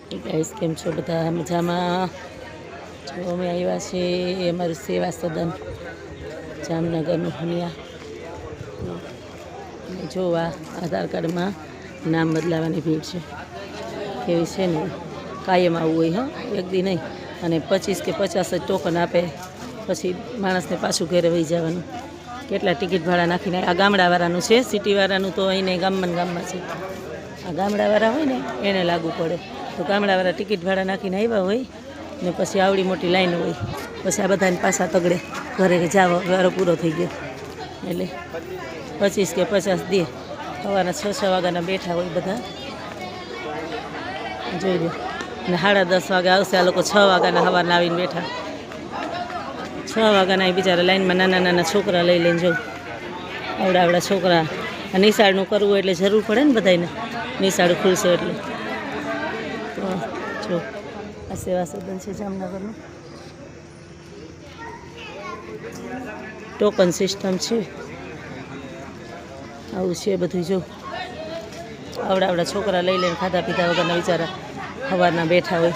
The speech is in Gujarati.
ગાઈસ કેમ છો બધા મજામાં? જો અમે આવ્યા છીએ અમારું સેવા સદન જામનગરનું હનિયા. જોવા આધાર કાર્ડમાં નામ બદલાવાની ભીડ છે કેવી છે ને. કાયમ આવવું હોય હો, એક દી નહીં. અને 25 કે 50 જ ટોકન આપે, પછી માણસને પાછું ઘરે વહી જવાનું. કેટલા ટિકિટ ભાડા નાખીને. આ ગામડાવાળાનું છે, સિટીવાળાનું તો અહીંને ગામમાં છે. આ ગામડાવાળા હોય ને એને લાગુ પડે. તો ગામડાવાળા ટિકિટ ભાડા નાખીને આવ્યા હોય ને પછી આવડી મોટી લાઈન હોય, પછી આ બધાને પાછા તગડે ઘરે જાવ વારો પૂરો થઈ ગયો. એટલે 25 કે 50 દે. સવારના 6 વાગ્યાના બેઠા હોય બધા, જોઈ લો. ને 10:30 વાગે આવશે આ લોકો. 6 વાગ્યાના સવારના આવીને બેઠા. 6 વાગ્યાના એ બિચારા લાઈનમાં નાના નાના છોકરા લઈ લઈને જવું. આવડા છોકરા. આ નિશાળનું કરવું એટલે જરૂર પડે ને બધાને. નિશાળ ખુલશે એટલે. તો જો આ સેવા સદન છે જામનગરનું. ટોકન સિસ્ટમ છે. આવું છે બધું. જો આવડા છોકરા લઈ લઈને ખાધા પીધા વગરના બિચારા સવારના બેઠા હોય.